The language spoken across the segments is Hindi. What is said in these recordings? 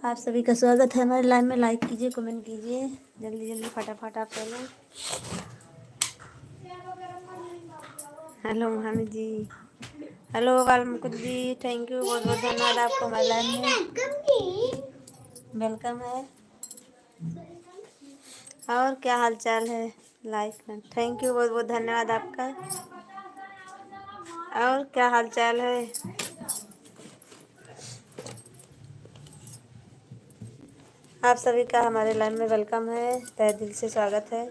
आप सभी का स्वागत है हमारे लाइव में। लाइक कीजिए, कमेंट कीजिए, जल्दी जल्दी फटाफट आप चलो। Hello Hamid ji, hello Balmukund ji, thank you, बहुत बहुत धन्यवाद आपको हमारे लाइव में वेलकम है। और क्या हाल चाल है? लाइक थैंक यू, बहुत बहुत धन्यवाद आपका। और क्या हाल चाल है? आप सभी का हमारे लाइव में वेलकम है, तहे दिल से स्वागत है।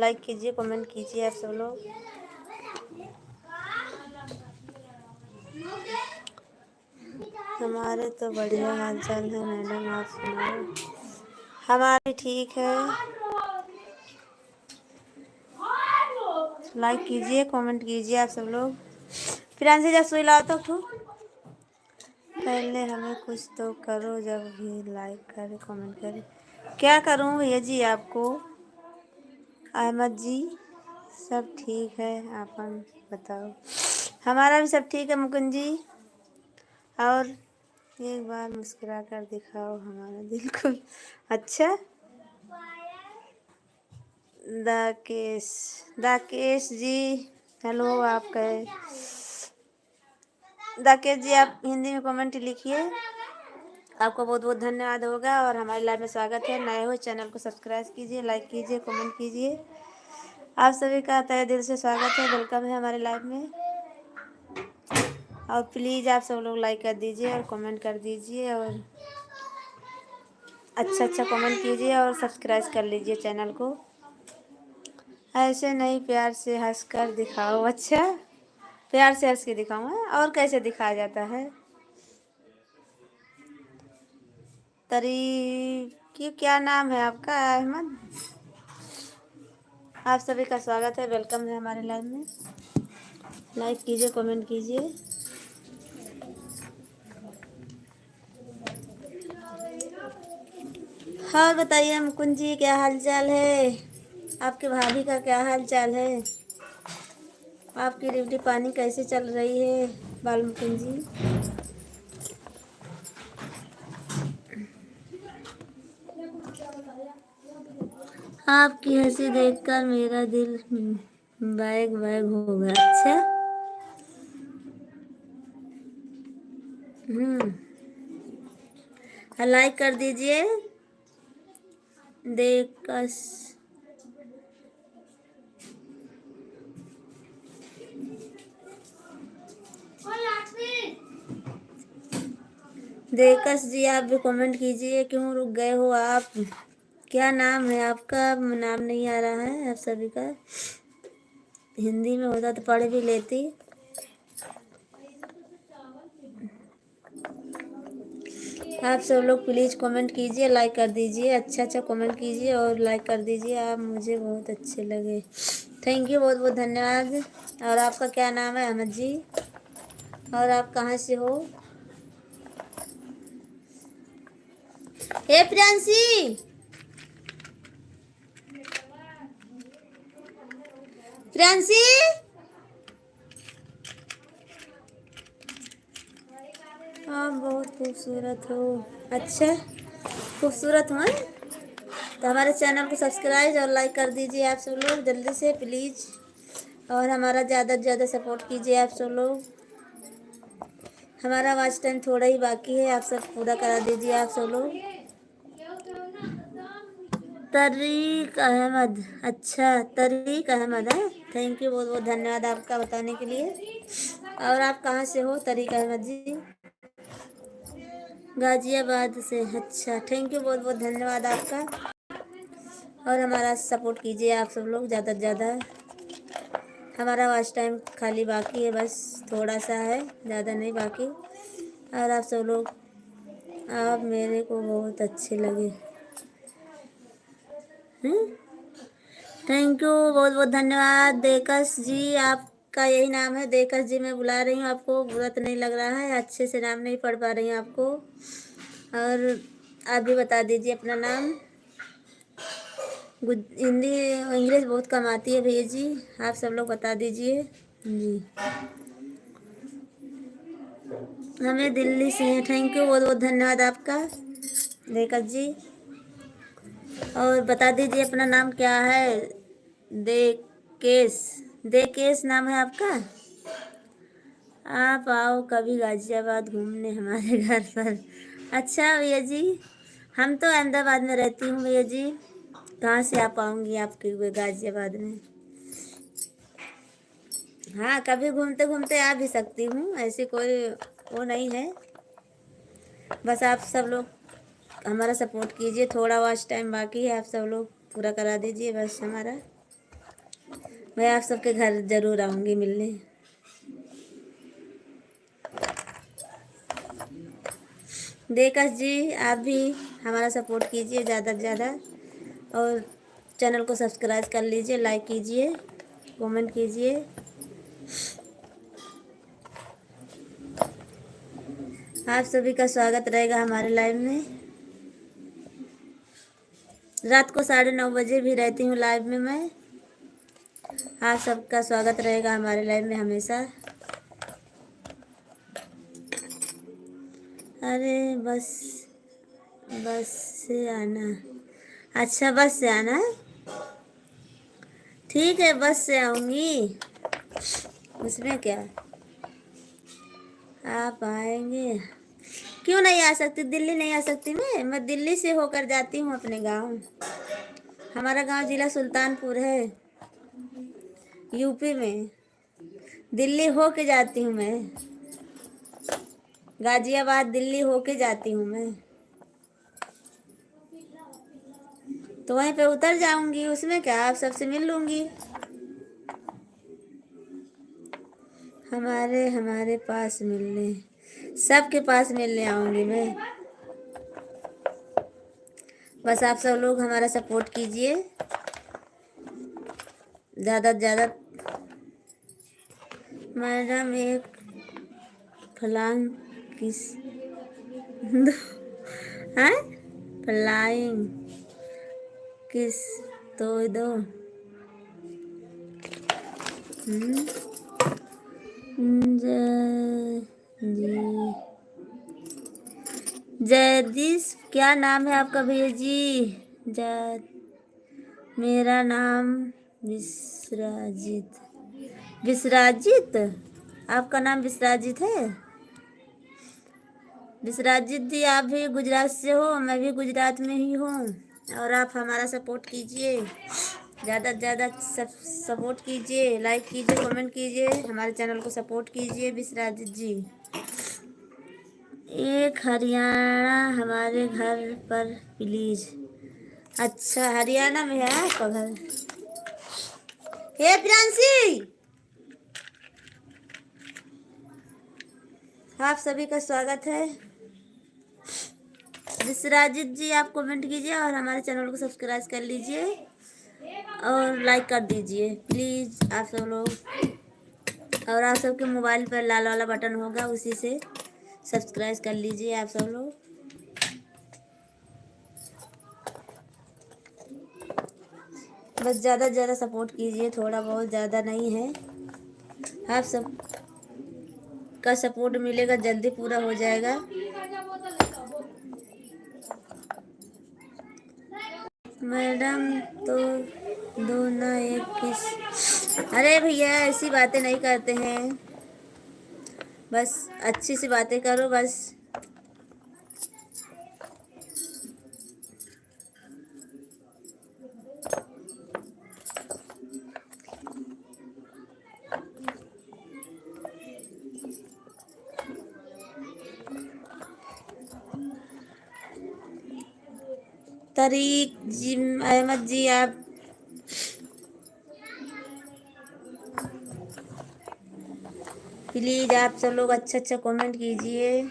लाइक कीजिए, कमेंट कीजिए आप सब लोग। हमारे तो बढ़िया हाल चाल है मैडम, आप सुनाओ। हमारी ठीक है। लाइक कीजिए, कमेंट कीजिए आप सब लोग। फिर जब सुई लाओ तो पहले हमें कुछ तो करो, जब भी लाइक करे कमेंट करे। क्या करूं भैया जी आपको? अहमद जी सब ठीक है, आपन बताओ। हमारा भी सब ठीक है मुकुंद जी। और एक बार मुस्कुरा कर दिखाओ हमारा दिल को। अच्छा, दाकेश दाकेश जी, हेलो। आप कहे दाकेश जी, आप हिंदी में कमेंट लिखिए, आपको बहुत बहुत धन्यवाद होगा। और हमारे लाइव में स्वागत है। नए हो चैनल को सब्सक्राइब कीजिए, लाइक कीजिए, कमेंट कीजिए। आप सभी का तहे दिल से स्वागत है, वेलकम है हमारे लाइव में। और प्लीज़ आप सब लोग लाइक कर दीजिए और कमेंट कर दीजिए और अच्छा अच्छा कमेंट कीजिए और सब्सक्राइब कर लीजिए चैनल को। ऐसे नहीं, प्यार से हंस कर दिखाओ। अच्छा, प्यार से हंस के दिखाऊँ? और कैसे दिखाया जाता है? तरी क्या नाम है आपका? अहमद। आप सभी का स्वागत है, वेलकम है हमारे लाइव में। लाइक कीजिए, कमेंट कीजिए। और बताइए मुकुंद जी, क्या हाल चाल है? आपके भाभी का क्या हाल चाल है? आपकी ड्यूटी पानी कैसे चल रही है बाल मुकुंद जी? आपकी हंसी देखकर मेरा दिल बैग बैग हो गया। अच्छा, लाइक कर दीजिए देखकर। देकस जी आप भी कमेंट कीजिए, क्यों रुक गए हो आप? क्या नाम है आपका? नाम नहीं आ रहा है आप सभी का। हिंदी में होता तो पढ़ भी लेती। आप सब लोग प्लीज़ कमेंट कीजिए, लाइक कर दीजिए, अच्छा अच्छा कमेंट कीजिए और लाइक कर दीजिए। आप मुझे बहुत अच्छे लगे, थैंक यू, बहुत बहुत धन्यवाद। और आपका क्या नाम है? अहमद जी। और आप कहाँ से हो? हे प्रियांशी, प्रियांशी, आप बहुत खूबसूरत हो। अच्छा, खूबसूरत हो? तो हमारे चैनल को सब्सक्राइब और लाइक कर दीजिए आप सब लोग जल्दी से प्लीज़। और हमारा ज़्यादा से ज़्यादा सपोर्ट कीजिए आप सब लोग। हमारा वॉच टाइम थोड़ा ही बाकी है, आप सब पूरा करा दीजिए आप सब लोग। तरीक अहमद, अच्छा तरीक अहमद है, थैंक यू, बहुत बहुत धन्यवाद आपका बताने के लिए। और आप कहाँ से हो तरीक अहमद जी? गाजियाबाद से, अच्छा थैंक यू, बहुत बहुत धन्यवाद आपका। और हमारा सपोर्ट कीजिए आप सब लोग ज़्यादा से ज़्यादा। हमारा वॉच टाइम खाली बाकी है, बस थोड़ा सा है, ज़्यादा नहीं बाकी। और आप सब लोग, आप मेरे को बहुत अच्छे लगे। थैंक यू, बहुत बहुत धन्यवाद। देकस जी आपका यही नाम है? देकस जी मैं बुला रही हूँ आपको, बुरा तो नहीं लग रहा है? अच्छे से नाम नहीं पढ़ पा रही हूँ आपको। और आप भी बता दीजिए अपना नाम। हिंदी इंग्लिश बहुत कम आती है भैया जी, आप सब लोग बता दीजिए जी। हमें दिल्ली से हैं, थैंक यू, बहुत बहुत धन्यवाद आपका देकस जी। और बता दीजिए अपना नाम क्या है? देकेश, देकेश नाम है आपका। आप आओ कभी गाजियाबाद घूमने हमारे घर पर। अच्छा भैया जी, हम तो अहमदाबाद में रहती हूँ भैया जी, कहाँ से आ पाऊँगी आपके गाजियाबाद में? हाँ, कभी घूमते घूमते आ भी सकती हूँ, ऐसी कोई वो नहीं है। बस आप सब लोग हमारा सपोर्ट कीजिए, थोड़ा वॉच टाइम बाकी है, आप सब लोग पूरा करा दीजिए बस हमारा। मैं आप सबके घर ज़रूर आऊँगी मिलने। देकस जी आप भी हमारा सपोर्ट कीजिए ज़्यादा से ज़्यादा। और चैनल को सब्सक्राइब कर लीजिए, लाइक कीजिए, कमेंट कीजिए। आप सभी का स्वागत रहेगा हमारे लाइव में। रात को 9:30 बजे भी रहती हूँ लाइव में मैं। आप सबका स्वागत रहेगा हमारे लाइव में हमेशा। अरे बस, बस से आना, अच्छा बस से आना, ठीक है बस से आऊँगी, उसमें क्या, आप आएंगे? क्यों नहीं आ सकती? दिल्ली नहीं आ सकती? मैं दिल्ली से होकर जाती हूँ अपने गांव। हमारा गांव जिला सुल्तानपुर है, यूपी में। दिल्ली हो के जाती हूँ मैं, गाजियाबाद दिल्ली हो के जाती हूँ मैं, तो वहीं पे उतर जाऊंगी, उसमें क्या, आप सबसे मिल लूंगी। हमारे हमारे पास मिलने, सबके पास मिलने आऊंगी मैं। बस आप सब लोग हमारा सपोर्ट कीजिए ज़्यादा से ज़्यादा। मैडम एक फलांग किस हैं? फ्लाइंग किस तो दो। जय जी, जयदीश क्या नाम है आपका भैया जी? जय, मेरा नाम विश्राजित। विश्राजित, आपका नाम विश्राजित है? विश्राजित जी आप भी गुजरात से हो, मैं भी गुजरात में ही हूँ। और आप हमारा सपोर्ट कीजिए ज़्यादा से ज़्यादा, सपोर्ट कीजिए, लाइक कीजिए, कमेंट कीजिए, हमारे चैनल को सपोर्ट कीजिए विश्राजित जी। एक हरियाणा हमारे घर पर प्लीज। अच्छा, हरियाणा में है आपका घर? हे प्रियांशी, आप सभी का स्वागत है। विश्वराजित जी, आप कमेंट कीजिए और हमारे चैनल को सब्सक्राइब कर लीजिए और लाइक कर दीजिए प्लीज आप सब लोग। और आप सबके मोबाइल पर लाल वाला बटन होगा, उसी से सब्सक्राइब कर लीजिए आप सब लोग। बस ज़्यादा से ज़्यादा सपोर्ट कीजिए, थोड़ा बहुत, ज़्यादा नहीं है। आप सब का सपोर्ट मिलेगा, जल्दी पूरा हो जाएगा। मैडम तो दो ना एक किस। अरे भैया, ऐसी बातें नहीं करते हैं, बस अच्छी सी बातें करो बस। तरीक जी, अहमद जी, आप प्लीज आप सब लोग अच्छा अच्छा कमेंट कीजिए।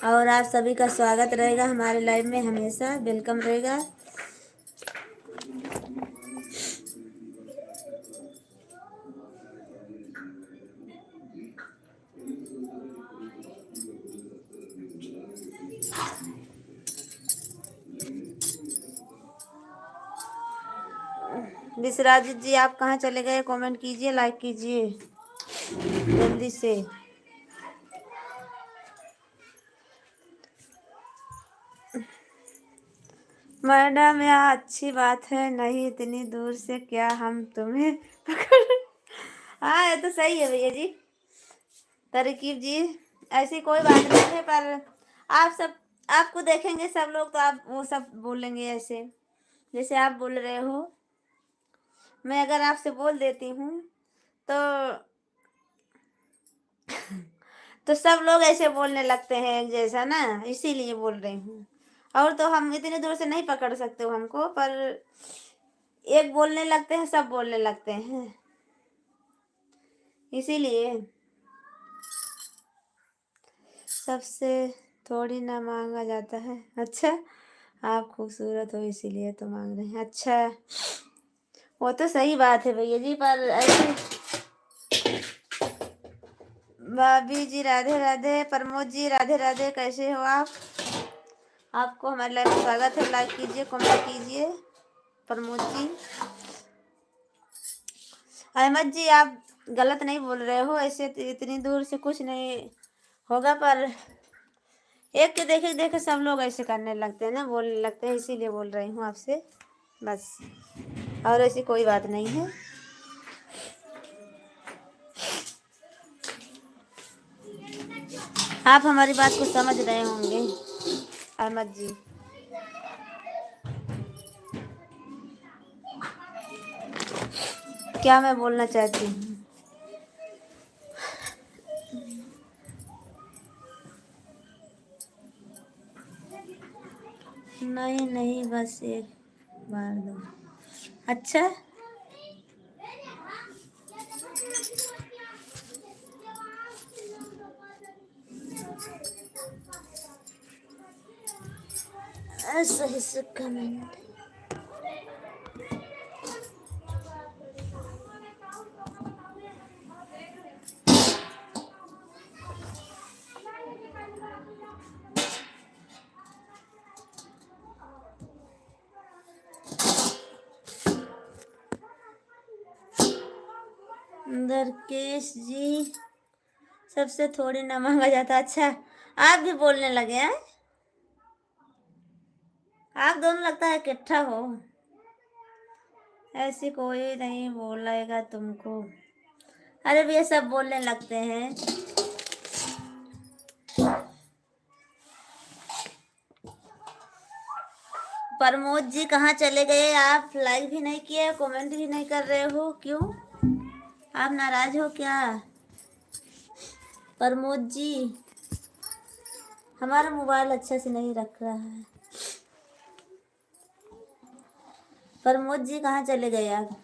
और आप सभी का स्वागत रहेगा हमारे लाइव में, हमेशा वेलकम रहेगा। विश्वराजित जी, आप कहाँ चले गए? कमेंट कीजिए, लाइक कीजिए जल्दी से। मैडम, यह अच्छी बात है नहीं, इतनी दूर से क्या हम तुम्हें पकड़। हाँ, ये तो सही है भैया जी, तरकीब जी, ऐसी कोई बात नहीं है। पर आप सब, आपको देखेंगे सब लोग तो आप वो सब बोलेंगे ऐसे जैसे आप बोल रहे हो। मैं अगर आपसे बोल देती हूँ तो सब लोग ऐसे बोलने लगते हैं एक जैसा ना, इसीलिए बोल रही हूँ। और तो हम इतनी दूर से नहीं पकड़ सकते हो हमको, पर एक बोलने लगते हैं, सब बोलने लगते हैं, इसीलिए। सबसे थोड़ी ना मांगा जाता है। अच्छा, आप खूबसूरत हो इसीलिए तो मांग रहे हैं। अच्छा, वो तो सही बात है भैया जी, पर ऐसे। भाभी जी राधे राधे। प्रमोद जी राधे राधे, कैसे हो आप? आपको हमारे लाइव में स्वागत है। लाइक कीजिए, कमेंट कीजिए प्रमोद जी। अहमद जी, आप गलत नहीं बोल रहे हो, ऐसे इतनी दूर से कुछ नहीं होगा, पर एक के देखे देखे सब लोग ऐसे करने लगते हैं ना, बोलने लगते हैं, इसीलिए बोल रही हूँ आपसे बस, और ऐसी कोई बात नहीं है। आप हमारी बात को समझ रहे होंगे अहमद जी। क्या मैं बोलना चाहती हूँ? नहीं नहीं, बस एक बार दो। अच्छा, सही से कमेंट। दरकेश जी, सबसे थोड़ी ना मांगा जाता। अच्छा, आप भी बोलने लगे हैं? आप दोनों लगता है इकट्ठा हो। ऐसे कोई नहीं बोलेगा तुमको। अरे भैया, सब बोलने लगते हैं। प्रमोद जी कहाँ चले गए आप? लाइक भी नहीं किए, कमेंट भी नहीं कर रहे हो, क्यों? आप नाराज हो क्या प्रमोद जी? हमारा मोबाइल अच्छे से नहीं रख रहा है। प्रमोद जी कहाँ चले गए आप?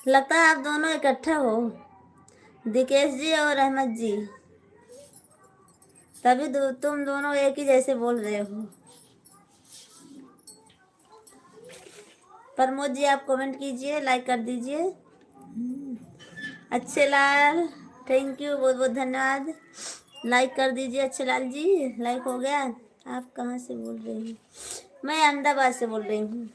लगता है आप दोनों इकट्ठे हो, दिकेश जी और अहमद जी, तभी तुम दोनों एक ही जैसे बोल रहे हो। प्रमोद जी आप कमेंट कीजिए, लाइक कर दीजिए। अच्छे लाल, थैंक यू, बहुत बहुत धन्यवाद। लाइक कर दीजिए अच्छे लाल जी, लाइक हो गया। आप कहाँ से बोल रहे हैं? मैं अहमदाबाद से बोल रही हूँ।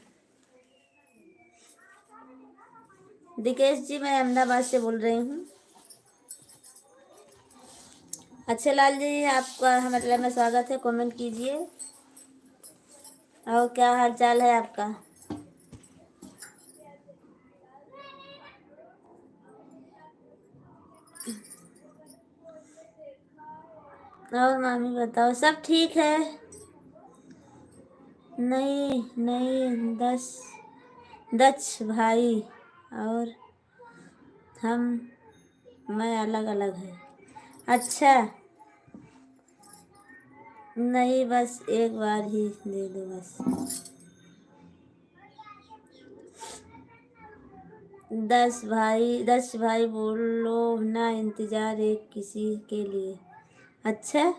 दिकेश जी मैं अहमदाबाद से बोल रही हूँ। अच्छे लाल जी आपका हमारे लाइव में स्वागत है, कमेंट कीजिए। और क्या हाल चाल है आपका? और मामी बताओ, सब ठीक है? नहीं नहीं, दक्ष भाई और मैं अलग अलग है। अच्छा, नहीं बस एक बार ही दे दो बस। 10 भाई बोलो ना, इंतजार एक किसी के लिए। अच्छा,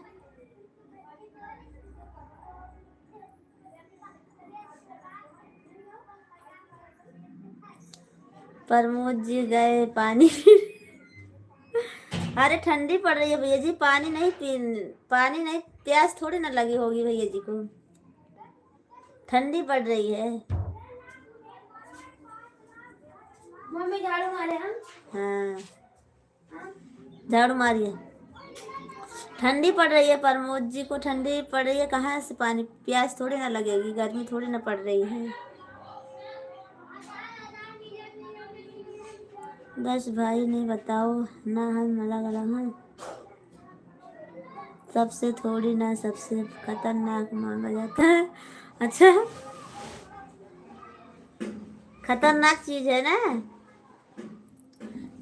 प्रमोद जी गए पानी अरे ठंडी पड़ रही है भैया जी, पानी नहीं, प्यास थोड़ी ना लगी होगी भैया जी को, ठंडी पड़ रही है। मम्मी झाड़ू मारे हम। हाँ, झाड़ू मारिए। ठंडी पड़ रही है, प्रमोद जी को ठंडी पड़ रही है, कहाँ से पानी, प्यास थोड़ी ना लगेगी, गर्मी थोड़ी ना पड़ रही है। 10 भाई नहीं बताओ ना, हम अलग अलग हैं, सबसे थोड़ी ना, सबसे खतरनाक माना जाता है। अच्छा, खतरनाक चीज है ना,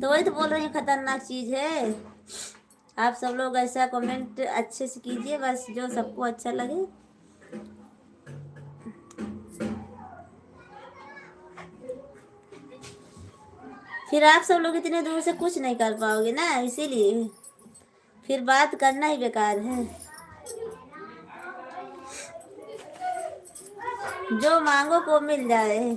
तो वही तो बोल रही हूँ, खतरनाक चीज है। आप सब लोग ऐसा कमेंट अच्छे से कीजिए, बस जो सबको अच्छा लगे। फिर आप सब लोग इतने दूर से कुछ नहीं कर पाओगे ना, इसीलिए फिर बात करना ही बेकार है। जो मांगो को मिल जाए।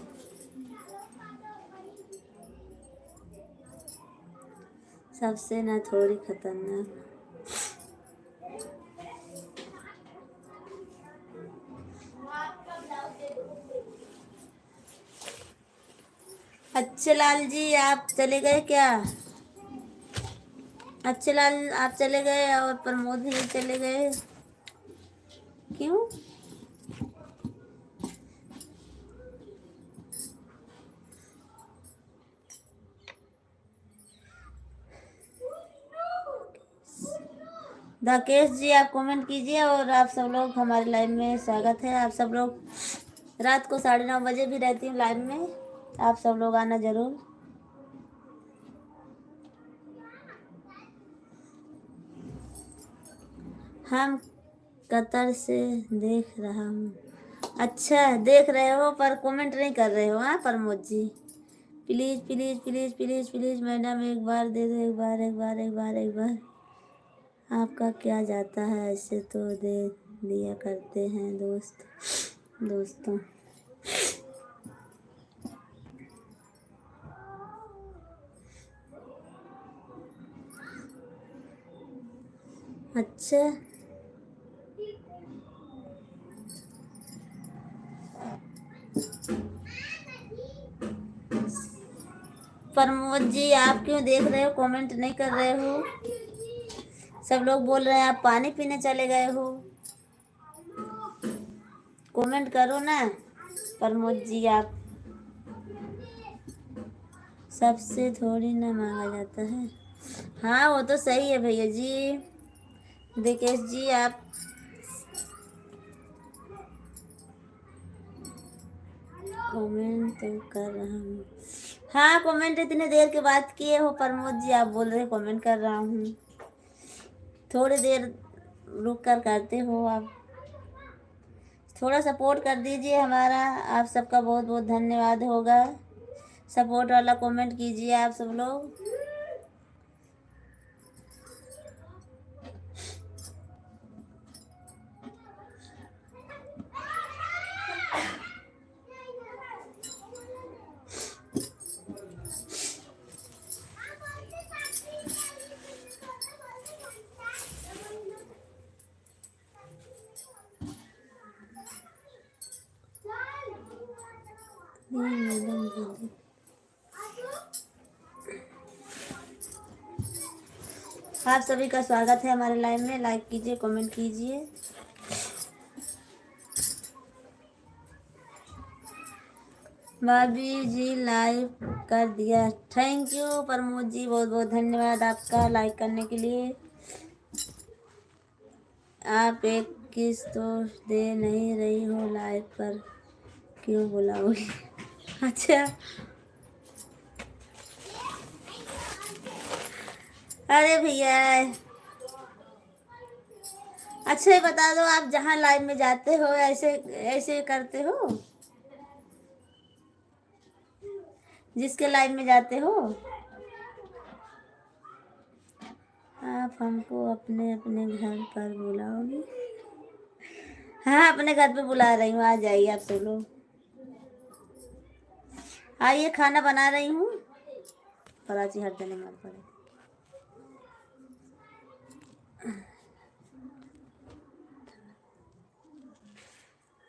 सबसे ना थोड़ी खतरनाक। अच्छे लाल जी आप चले गए क्या? अच्छे लाल आप चले गए और प्रमोद भी चले गए, क्यों? राकेश जी आप कमेंट कीजिए, और आप सब लोग हमारे लाइव में स्वागत है। आप सब लोग रात को 9:30 बजे भी रहती हूँ लाइव में, आप सब लोग आना जरूर। हम कतर से देख रहा हूँ। अच्छा देख रहे हो पर कमेंट नहीं कर रहे हो। हाँ Pramod ji, please please please please please madam, एक बार दे दो, एक बार एक बार एक बार एक बार। आपका क्या जाता है, ऐसे तो दे दिया करते हैं दोस्तों। अच्छा, प्रमोद जी आप क्यों देख रहे हो, कमेंट नहीं कर रहे हो? सब लोग बोल रहे हैं आप पानी पीने चले गए हो। कमेंट करो ना प्रमोद जी। आप सबसे थोड़ी ना मांगा जाता है। हाँ वो तो सही है भैया जी। दिकेश जी आप कमेंट तो कर रहा हूँ। हाँ कमेंट इतने देर के बाद किए हो प्रमोद जी, आप बोल रहे कमेंट कर रहा हूँ। थोड़ी देर रुक कर करते हो आप। थोड़ा सपोर्ट कर दीजिए हमारा, आप सबका बहुत बहुत धन्यवाद होगा। सपोर्ट वाला कमेंट कीजिए आप सब लोग। आप सभी का स्वागत है हमारे लाइव में। लाइक कीजिए, कमेंट कीजिए। भाभी जी लाइव कर दिया, थैंक यू प्रमोद जी, बहुत बहुत धन्यवाद आपका लाइक करने के लिए। आप एक किस तो दे नहीं रही हो लाइव पर, क्यों बुलाओगी? अच्छा अरे भैया अच्छा ये बता दो, आप जहाँ लाइव में जाते हो ऐसे ऐसे करते हो? जिसके लाइव में जाते हो आप हमको अपने अपने घर पर बुलाओगी? हाँ अपने घर पे बुला रही हूँ, आ जाइए आप सब लोग। आइए खाना बना रही हूँ। प्राची हर जने मार पड़े।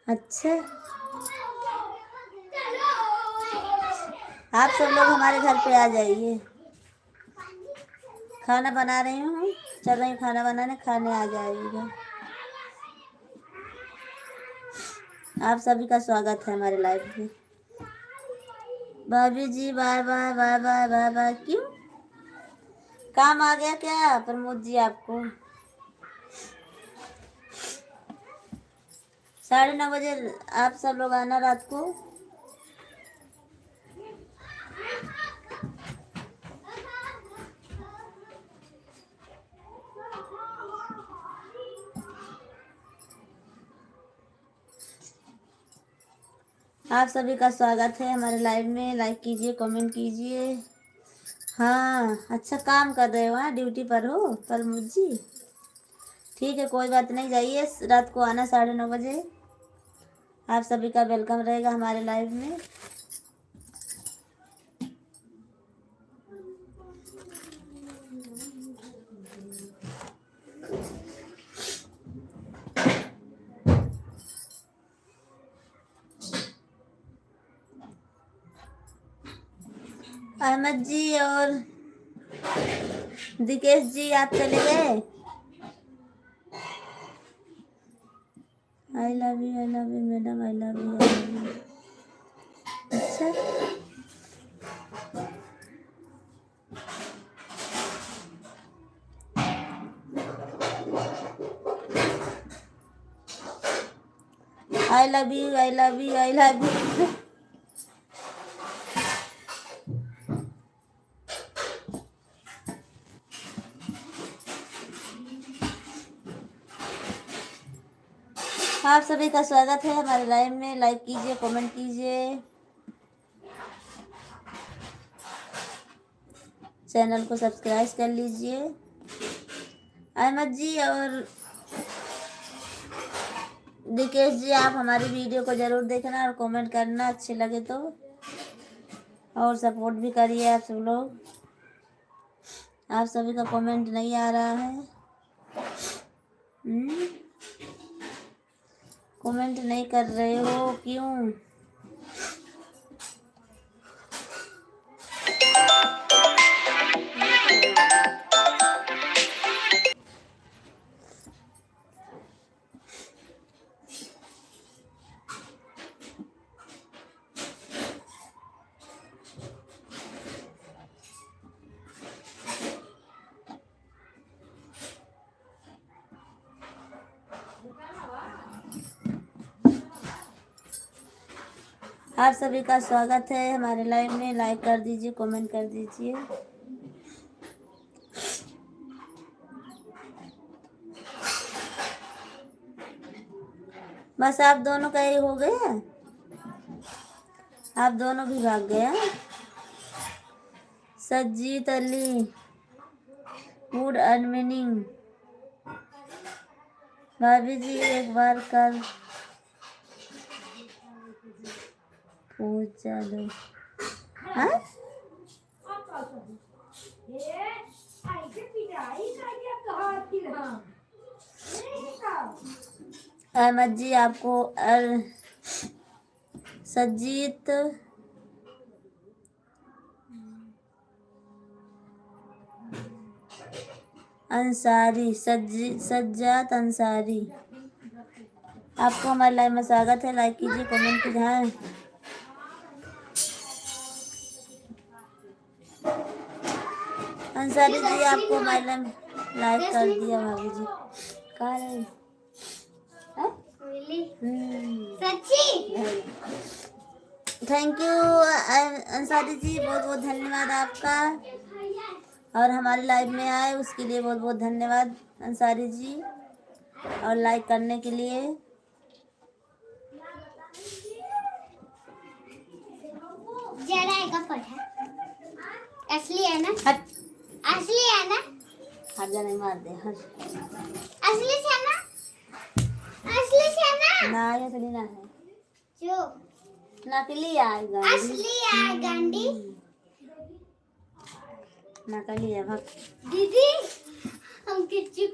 अच्छा आप सब लोग हमारे घर पे आ जाइए। खाना बना रही हूँ, चल रही हूँ खाना बनाने, खाने आ जाइएगा। आप सभी का स्वागत है हमारे लाइव में। भाभी जी bye bye bye bye bye bye. क्यों काम आ गया क्या प्रमोद जी आपको? 9:30 बजे आप सब लोग आना रात को। आप सभी का स्वागत है हमारे लाइव में। लाइक कीजिए, कमेंट कीजिए। हाँ अच्छा काम कर रहे हो? हाँ ड्यूटी पर हो प्रमोद जी? ठीक है कोई बात नहीं, जाइए रात को आना 9:30 बजे। आप सभी का वेलकम रहेगा हमारे लाइव में। अहमद जी और दिकेश जी आप चले गए? I love you madam, I love you. अच्छा I love you I love you I love you. आप सभी का स्वागत है हमारे लाइव में। लाइक कीजिए, कमेंट कीजिए, चैनल को सब्सक्राइब कर लीजिए। अहमद जी और दिकेश जी आप हमारी वीडियो को ज़रूर देखना और कमेंट करना अच्छे लगे तो, और सपोर्ट भी करिए आप सब लोग। आप सभी का कमेंट नहीं आ रहा है। कमेंट नहीं कर रहे हो क्यों? आप सभी का स्वागत है हमारे लाइव में। लाइक कर दीजिए, कमेंट कर दीजिए। बस आप दोनों का ये हो गया, आप दोनों भी भाग गए हैं। सज्जीत अली, गुड अर्निंग। भाभी जी एक बार कर पूछा दो। हाँ? अहमद जी आपको सज्जीत अंसारी, सज्जात अंसारी, आपको हमारे लाइव में स्वागत है। लाइक कीजिए, कमेंट कीजिए। हाँ अंसारी जी आपको हमारे लाइक कर दिया भाभी जी। कहाँ है? थैंक यू अंसारी जी, बहुत बहुत धन्यवाद आपका। और हमारे लाइव में आए उसके लिए बहुत बहुत धन्यवाद अंसारी जी, और लाइक करने के लिए। असली है ना? असली है ना? हट जाने मार दे। असली है ना? असली है ना? ना ये असली ना है, जो नकली आएगा। असली आएगा गांडी, नकली है। भग दीदी, हम किच्चू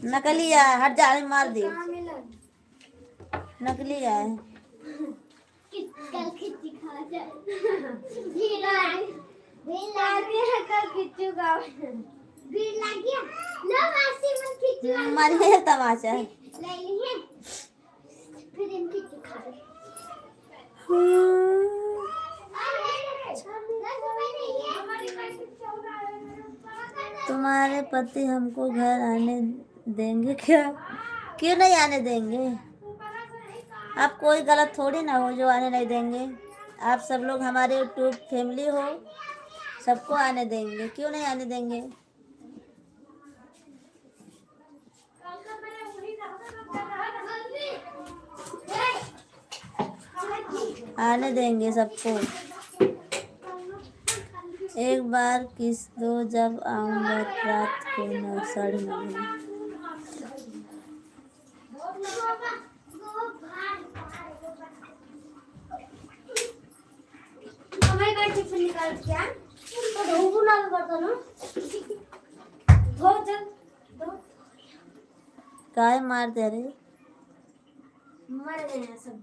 नकली है, हट जा, मार दे। नकली है। कल खिच्ची खा जाए। मारिए तमाशा है। तुम्हारे पति हमको घर आने देंगे क्या? क्यों नहीं आने देंगे? आप कोई गलत थोड़ी ना हो जो आने नहीं देंगे। आप सब लोग हमारे यूट्यूब फैमिली हो, सबको आने देंगे। क्यों नहीं आने देंगे? आने देंगे सबको। एक बार किस दो, जब आऊंगा रात को 9:30। काय मार दे रे, मर गए सब।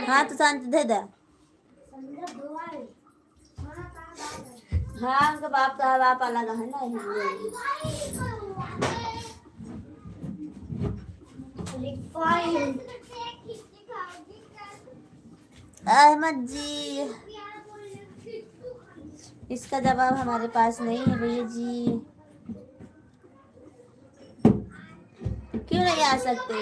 हाँ तो शांति दे दे। हाँ उनका बाप का बाप अलग है ना। अहमद जी इसका जवाब हमारे पास नहीं है भैया जी। क्यों नहीं आ सकते?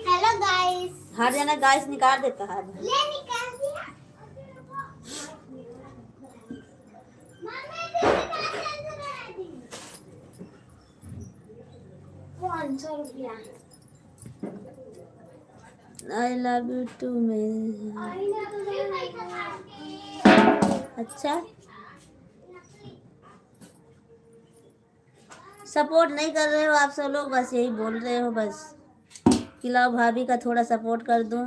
Hello guys. हर जना गाइस निकाल देता है। ले निकाल दिया। 500 रुपया। आई लव यू टू मेरे। अच्छा सपोर्ट नहीं कर रहे हो आप सब लोग, बस यही बोल रहे हो बस कि लाओ भाभी का थोड़ा सपोर्ट कर दूं।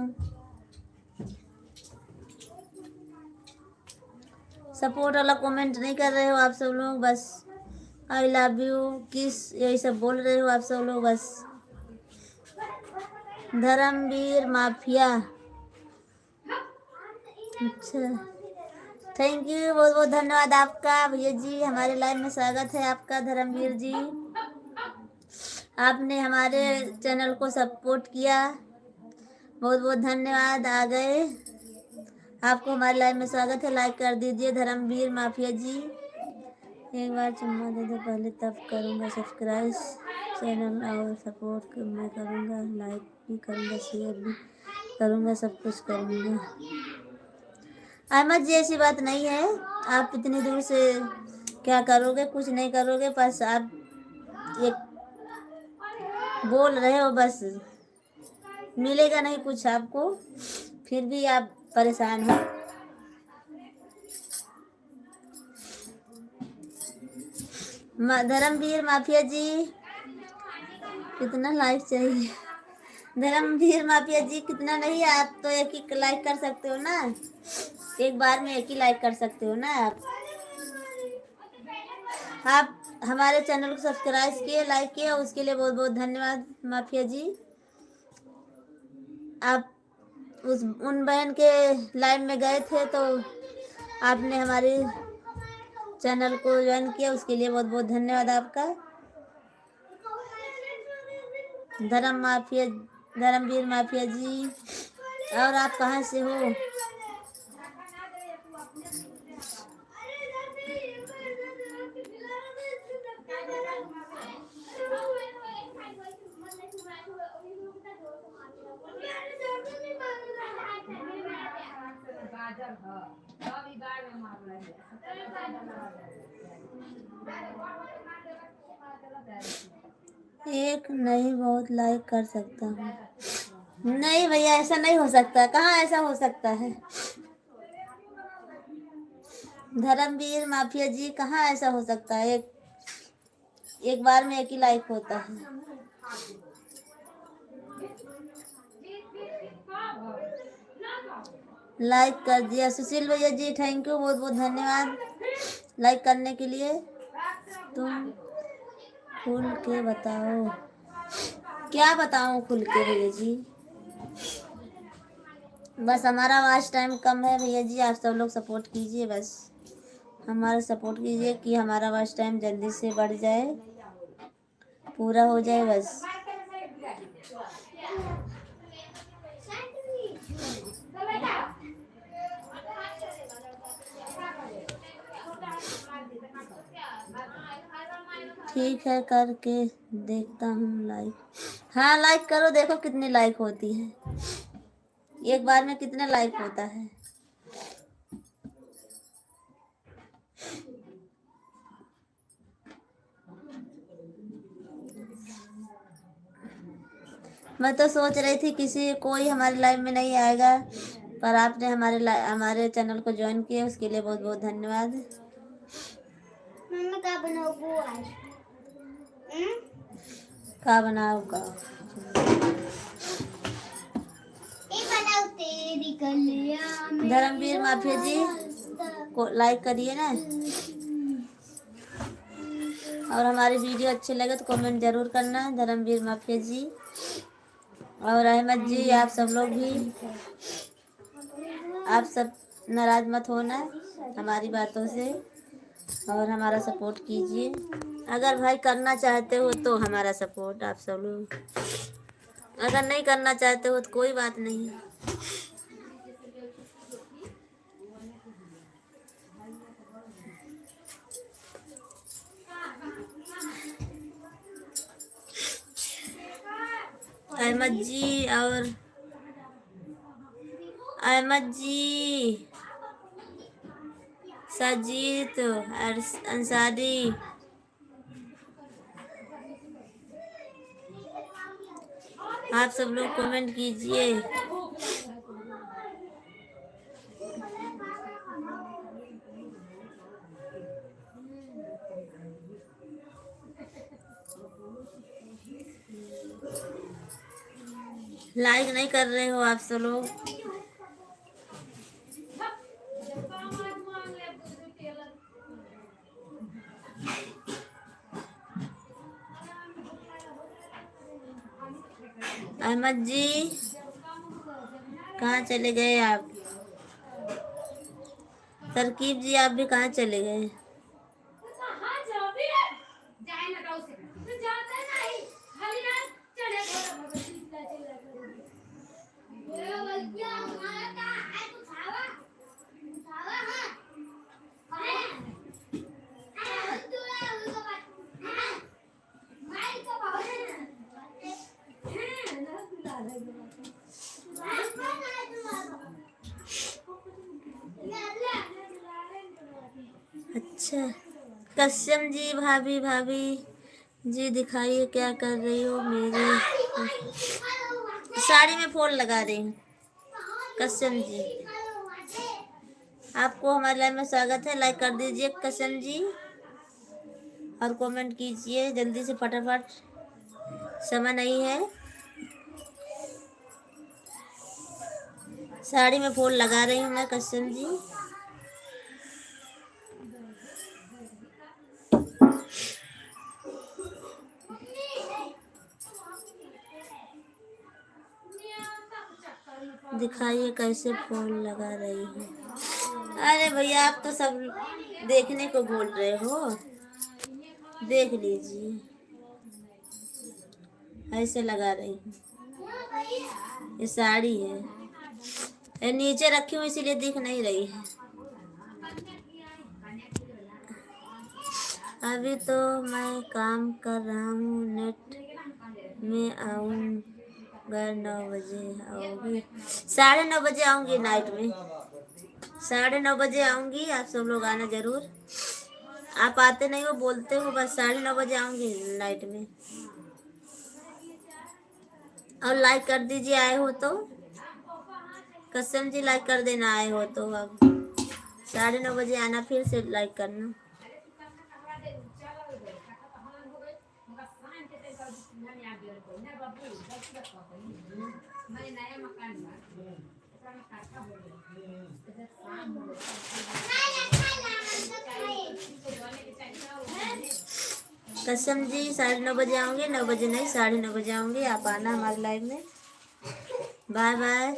सपोर्ट वाला कमेंट नहीं कर रहे हो आप सब लोग, बस आई लव यू किस यही सब बोल रहे हो आप सब लोग बस। धर्मवीर माफिया, अच्छा थैंक यू, बहुत बहुत धन्यवाद आपका भैया जी। हमारे लाइव में स्वागत है आपका धर्मवीर जी। आपने हमारे चैनल को सपोर्ट किया, बहुत बहुत धन्यवाद। आ गए आपको हमारे लाइव में स्वागत है। लाइक कर दीजिए धर्मवीर माफिया जी। एक बार चुम्मा दे दो पहले तब करूँगा सब्सक्राइब चैनल और सपोर्ट मैं करूँगा, लाइक भी करूँगा, शेयर भी करूँगा, सब कुछ करूँगा। अहमद जी ऐसी बात नहीं है। आप इतनी दूर से क्या करोगे? कुछ नहीं करोगे, बस आप एक बोल रहे हो, बस मिलेगा नहीं कुछ आपको, फिर भी आप परेशान हो। धर्मवीर माफिया जी कितना लाइक चाहिए? धर्मवीर माफिया जी कितना नहीं, आप तो एक ही लाइक कर सकते हो ना, एक बार में एक ही लाइक कर सकते हो ना आप हमारे चैनल को सब्सक्राइब किए, लाइक किए, उसके लिए बहुत बहुत धन्यवाद माफिया जी। आप उस उन बहन के लाइव में गए थे तो आपने हमारे चैनल को ज्वाइन किया, उसके लिए बहुत बहुत धन्यवाद आपका। धर्मवीर माफिया जी। और आप कहाँ से हो? एक नहीं बहुत लाइक कर सकता हूँ। नहीं भैया ऐसा नहीं हो सकता, कहाँ ऐसा हो सकता है? धर्मवीर माफिया जी कहाँ ऐसा हो सकता है? एक बार में एक ही लाइक होता है। लाइक कर दिया सुशील भैया जी, थैंक यू, बहुत बहुत धन्यवाद लाइक करने के लिए। तुम खुल के बताओ। क्या बताऊं खुल के भैया जी? बस हमारा वॉच टाइम कम है भैया जी, आप सब लोग सपोर्ट कीजिए, बस हमारा सपोर्ट कीजिए कि हमारा वॉच टाइम जल्दी से बढ़ जाए, पूरा हो जाए बस। ठीक है करके देखता हूँ लाइक। हाँ लाइक करो, देखो कितनी लाइक होती है, एक बार में कितने लाइक होता है। मैं तो सोच रही थी किसी कोई हमारे लाइव में नहीं आएगा, पर आपने हमारे चैनल को ज्वाइन किया, उसके लिए बहुत बहुत धन्यवाद। मम्मी क्या बनाओ आज? क्या बनाओगा? धर्मवीर माफिया जी को लाइक करिए ना, और हमारी वीडियो अच्छे लगे तो कमेंट जरूर करना धर्मवीर माफिया जी। और अहमद जी आप सब लोग भी, आप सब नाराज मत होना हमारी बातों से, और हमारा सपोर्ट कीजिए। अगर भाई करना चाहते हो तो हमारा सपोर्ट आप सब लोग, अगर नहीं करना चाहते हो तो कोई बात नहीं। अहमद जी साजिद अंसारी, आप सब लोग कमेंट कीजिए। लाइक नहीं कर रहे हो आप सब लोग। अहमद जी कहाँ चले गए आप? तरकीब जी आप भी कहाँ चले गए? अच्छा, कश्यम जी, भाभी भाभी जी दिखाइए क्या कर रही हो। मेरी साड़ी में फॉल लगा रही हूँ। कश्यम जी, आपको हमारे लाइव में स्वागत है। लाइक कर दीजिए कश्यम जी और कमेंट कीजिए जल्दी से फटाफट, समय नहीं है। साड़ी में फूल लगा रही हूँ मैं कश्यम जी। दिखाइए कैसे फूल लगा रही हूँ। अरे भैया आप तो सब देखने को बोल रहे हो, देख लीजिए। ऐसे लगा रही हूँ, ये साड़ी है, ये नीचे रखी हूँ इसीलिए दिख नहीं रही है। अभी तो मैं काम कर रहा हूँ, नेट में आऊँगा 9 बजे। आऊँगी 9:30 बजे आऊँगी, नाइट में 9:30 बजे आऊँगी। आप सब लोग आना जरूर। आप आते नहीं हो, बोलते हो बस। 9:30 बजे आऊँगी नाइट में। और लाइक कर दीजिए आए हो तो। कसम जी लाइक कर देना आए हो तो। अब 9:30 बजे आना, फिर से लाइक करना। कसम जी 9:30 बजे आऊँगी, 9 बजे नहीं 9:30 बजे आऊँगी। आप आना हमारे लाइव में। Bye bye.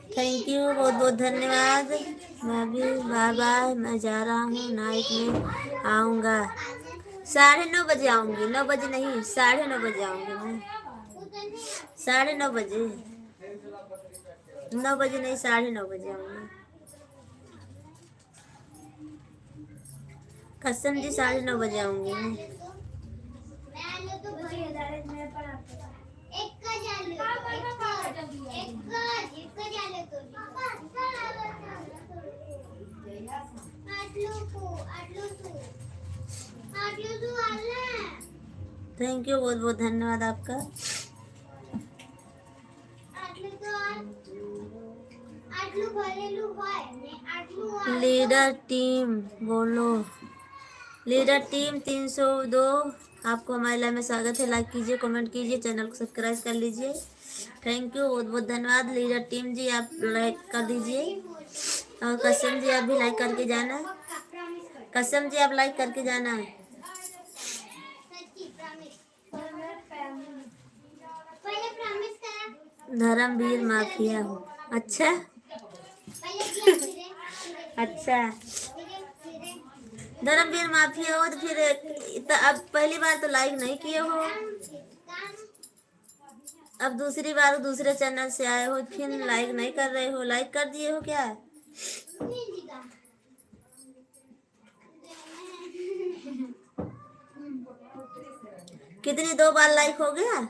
थैंक यू, बहुत बहुत धन्यवाद। मैं भी बाय बाय। मैं जा रहा हूँ, नाइट में आऊँगा 9:30 बजे आऊँगी। 9 बजे नहीं 9:30 बजे आऊँगी मैं। 9:30 बजे, 9 बजे नहीं 9:30 बजे आऊँगी। कसम जी 9:30 बजे आऊँगी मैं। थैंक यू, बहुत बहुत धन्यवाद आपका। लीडर टीम बोलो। लीडर टीम 302, आपको हमारे लाइव में स्वागत है। लाइक कीजिए, कमेंट कीजिए, चैनल को सब्सक्राइब कर लीजिए। थैंक यू, बहुत बहुत धन्यवाद। लीडर टीम जी आप लाइक कर दीजिए। और कसम जी आप भी लाइक करके जाना। कसम जी आप लाइक करके जाना। धर्मवीर माफिया हूँ। अच्छा अच्छा, धर्मवीर माफिया हो तो फिर अब पहली बार तो लाइक नहीं किए हो, अब दूसरी बार दूसरे चैनल से आए हो, फिर लाइक नहीं कर रहे हो। लाइक कर दिए हो क्या? कितनी 2 बार लाइक हो गया?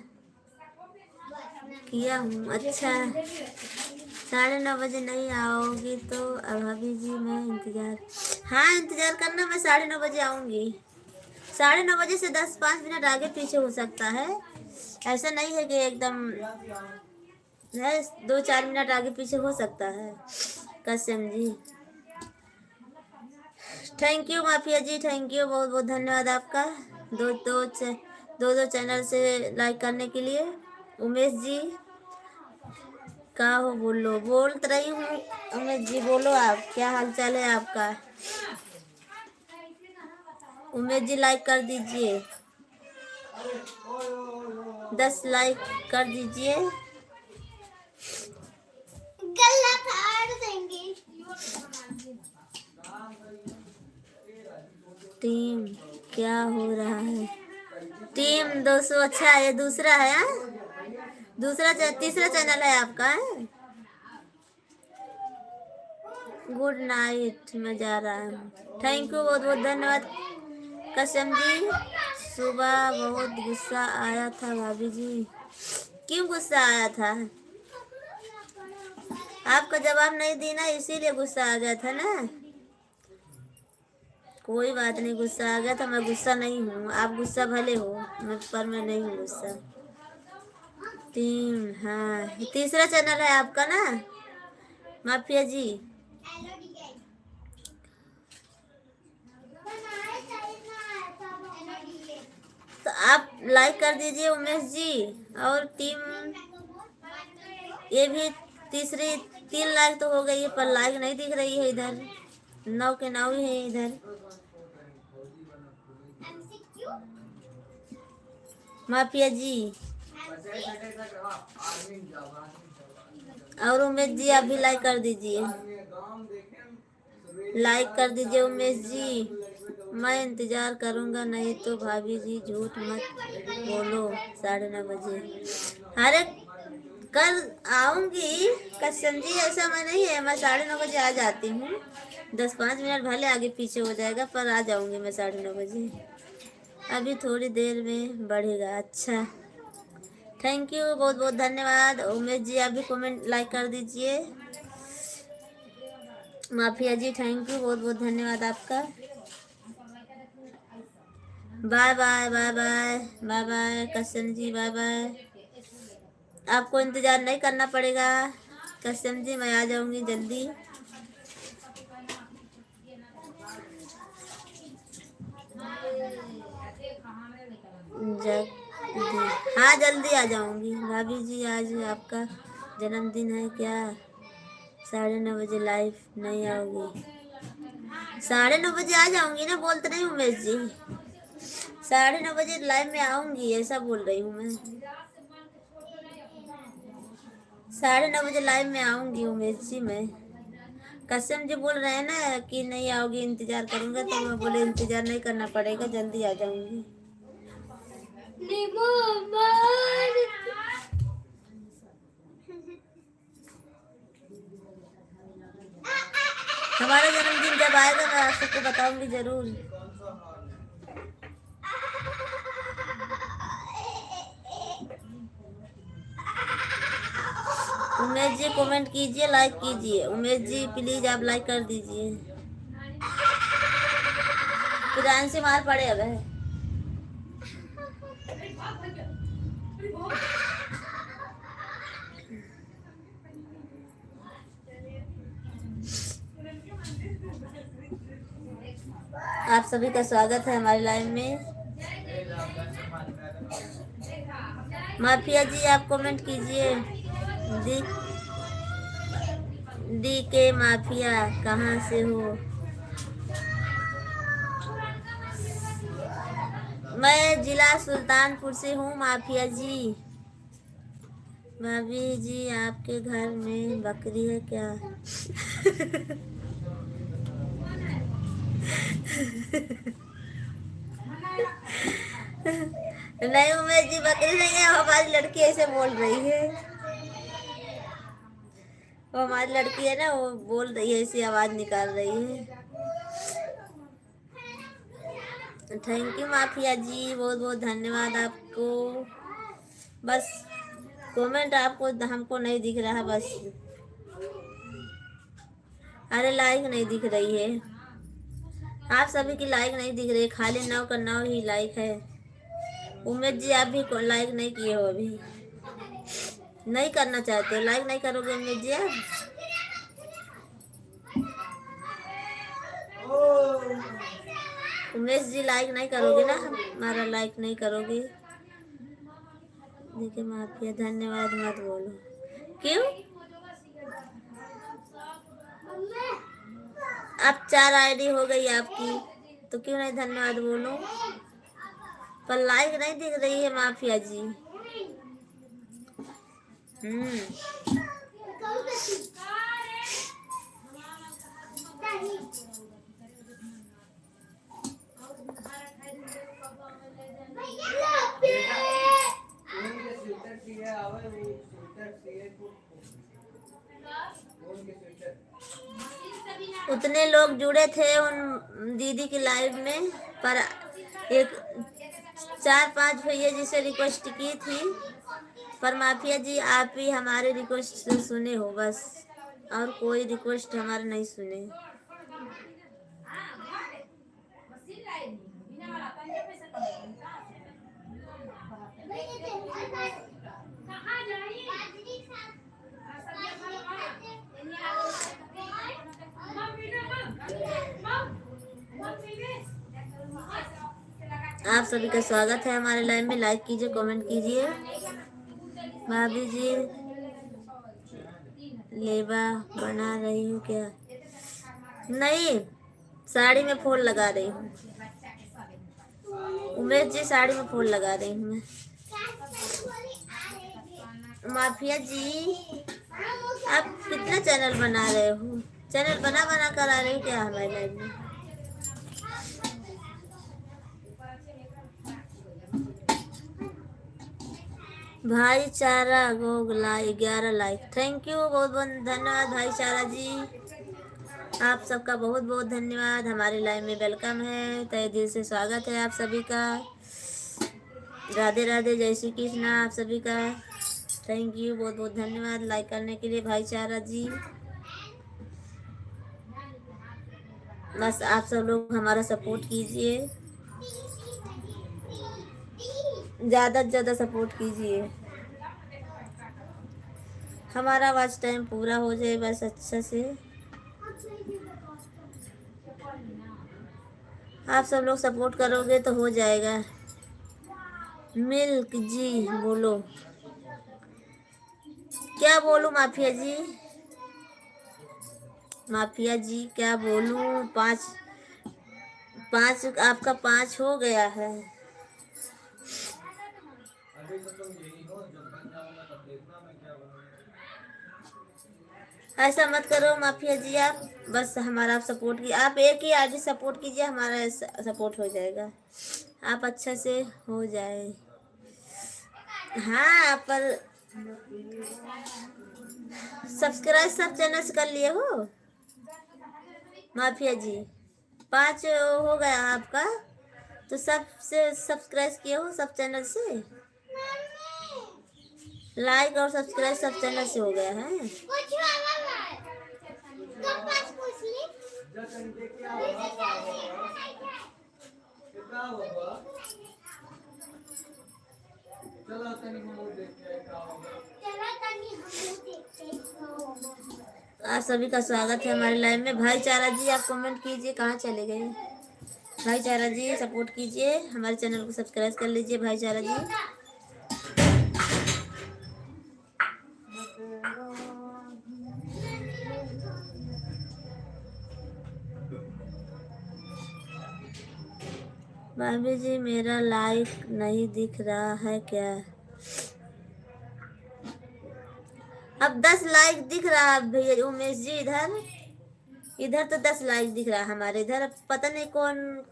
किया हूँ। अच्छा 9:30 बजे नहीं आओगी तो भाभी जी मैं इंतजार। हाँ इंतजार करना, मैं 9:30 बजे आऊँगी। 9:30 बजे से 10-5 मिनट आगे पीछे हो सकता है, ऐसा नहीं है कि एकदम है। 2-4 मिनट आगे पीछे हो सकता है। कसम जी थैंक यू माफिया जी, थैंक यू, बहुत बहुत धन्यवाद आपका। दो चैनल से लाइक करने के लिए। उमेश जी का हो, बोलो। बोल तो रही हूँ उमेश जी, बोलो आप, क्या हाल चाल है आपका? उमेश जी लाइक कर दीजिए, 10 लाइक कर दीजिए। गलत हार देंगे। टीम क्या हो रहा है? टीम 200। अच्छा ये दूसरा है हाँ? तीसरा चैनल है आपका है? गुड नाइट, मैं जा रहा हूँ। थैंक यू, बहुत बहुत धन्यवाद कसम जी। सुबह बहुत गुस्सा आया था भाभी जी। क्यों गुस्सा आया था? आपका जवाब नहीं दी ना, इसीलिए गुस्सा आ गया था ना। कोई बात नहीं, गुस्सा आ गया था। मैं गुस्सा नहीं हूँ, आप गुस्सा भले हो, पर मैं नहीं हूँ गुस्सा। टीम हाँ, तीसरा चैनल है आपका ना माफिया जी। तो आप लाइक कर दीजिए उमेश जी। और टीम ये भी तीसरी 3 लाइक तो हो गई है, पर लाइक नहीं दिख रही है इधर। 9 के 9 ही है इधर। माफिया जी और उमेश जी आप भी लाइक कर दीजिए, लाइक कर दीजिए उमेश जी। मैं इंतजार करूंगा, नहीं तो भाभी जी झूठ मत बोलो। 9:30 बजे। अरे कल आऊंगी कसम जी, ऐसा मैं नहीं है। मैं 9:30 बजे आ जाती हूँ। 10-5 मिनट भले आगे पीछे हो जाएगा, पर आ जाऊंगी मैं 9:30 बजे। अभी थोड़ी देर में बढ़ेगा। अच्छा थैंक यू, बहुत बहुत धन्यवाद उमेश जी। आप भी कमेंट लाइक कर दीजिए। माफिया जी थैंक यू, बहुत बहुत धन्यवाद आपका। Bye bye bye bye bye bye कसम जी, बाय बाय। आपको इंतजार नहीं करना पड़ेगा कसम जी, मैं आ जाऊंगी जल्दी। हाँ जल्दी आ जाऊंगी भाभी जी। आज आपका जन्मदिन है क्या? 9:30 बजे लाइव नहीं आओगी? 9:30 बजे आ जाऊंगी ना, बोलते नहीं उमेश जी। 9:30 बजे लाइव में आऊंगी, ऐसा बोल रही हूँ मैं। 9:30 बजे लाइव में आऊंगी उमेश जी मैं। कसम जी बोल रहे हैं ना कि नहीं आओगी, इंतजार करूंगा, तो मैं बोले इंतजार नहीं करना पड़ेगा, जल्दी आ जाऊंगी। हमारा जन्मदिन जब आएगा मैं आप सबको बताऊंगी जरूर। उमेश जी कमेंट कीजिए, लाइक कीजिए। उमेश जी प्लीज आप लाइक कर दीजिए। जान से मार पड़े अब है। आप सभी का स्वागत है हमारे लाइव में। माफिया जी आप कमेंट कीजिए। डी के माफिया कहाँ से हो? मैं जिला सुल्तानपुर से हूँ माफिया जी। भाभी जी आपके घर में बकरी है क्या? नहीं उमेश जी बकरी नहीं है, हमारी लड़की ऐसे बोल रही है। वो हमारी लड़की है ना, वो बोल रही है, ऐसी आवाज निकाल रही है। थैंक यू माफिया जी, बहुत बहुत धन्यवाद आपको। बस कमेंट आपको हमको नहीं दिख रहा बस। अरे लाइक नहीं दिख रही है, आप सभी की लाइक नहीं दिख रही है, खाली 9 का 9 ही लाइक है। उमेश जी आप भी लाइक नहीं किए हो, अभी नहीं करना चाहते हो, लाइक नहीं करोगे उमेश जी आप? उमेश जी लाइक नहीं करोगे ना, हमारा लाइक नहीं करोगे? देखिए माफिया धन्यवाद मत बोलो। क्यों? अब 4 आईडी हो गई आपकी। तो क्यों नहीं धन्यवाद बोलूं? पर लाइक नहीं दिख रही है माफिया जी। उतने लोग जुड़े थे उन दीदी की लाइव में, पर एक 4-5 भैया जिसे रिक्वेस्ट की थी, पर माफिया जी आप ही हमारे रिक्वेस्ट सुने हो बस, और कोई रिक्वेस्ट हमारे नहीं सुने। आप सभी का स्वागत है हमारे लाइव में। लाइक कीजिए, कमेंट कीजिए। भाभी जी लेबा बना रही हूँ क्या? नहीं, साड़ी में फूल लगा रही हूँ। उमेश जी साड़ी में फूल लगा रही हूँ मैं। माफिया जी आप कितना चैनल बना रहे हो? चैनल बना बना कर आ रहे हो क्या हमारे लाइव में? भाईचारा गोग 11 लाइक। थैंक यू, बहुत बहुत धन्यवाद भाईचारा जी। आप सबका बहुत बहुत धन्यवाद। हमारे लाइव में वेलकम है, तहे दिल से स्वागत है आप सभी का। राधे राधे, जय श्री कृष्ण आप सभी का। थैंक यू, बहुत बहुत धन्यवाद लाइक करने के लिए भाईचारा जी। बस आप सब लोग हमारा सपोर्ट कीजिए, ज़्यादा से ज़्यादा सपोर्ट कीजिए। हमारा वॉच टाइम पूरा हो जाए बस अच्छा से। आप सब लोग सपोर्ट करोगे तो हो जाएगा। मिल्क जी बोलो, क्या बोलूं माफिया जी? माफिया जी क्या बोलूं? 5 आपका 5 हो गया है। ऐसा मत करो माफिया जी, आप बस हमारा आप सपोर्ट कीजिए। आप एक ही आईडी सपोर्ट कीजिए, हमारा सपोर्ट हो जाएगा। आप अच्छा से हो जाए। हाँ, पर सब्सक्राइब सब चैनल से कर लिए हो माफिया जी? 5 हो गया आपका, तो सबसे सब्सक्राइब किए हो सब चैनल से। लाइक और सब्सक्राइब सब चैनल से हो गया है। आप सभी का स्वागत है हमारे लाइव में। भाईचारा जी आप कमेंट कीजिए, कहाँ चले गए भाईचारा जी? सपोर्ट कीजिए, हमारे चैनल को सब्सक्राइब कर लीजिए भाईचारा जी। भाभी जी मेरा लाइक नहीं दिख रहा है क्या? अब 10 लाइक दिख रहा है भैया उमेश जी। इधर तो 10 लाइक दिख रहा है हमारे इधर। अब पता नहीं कौन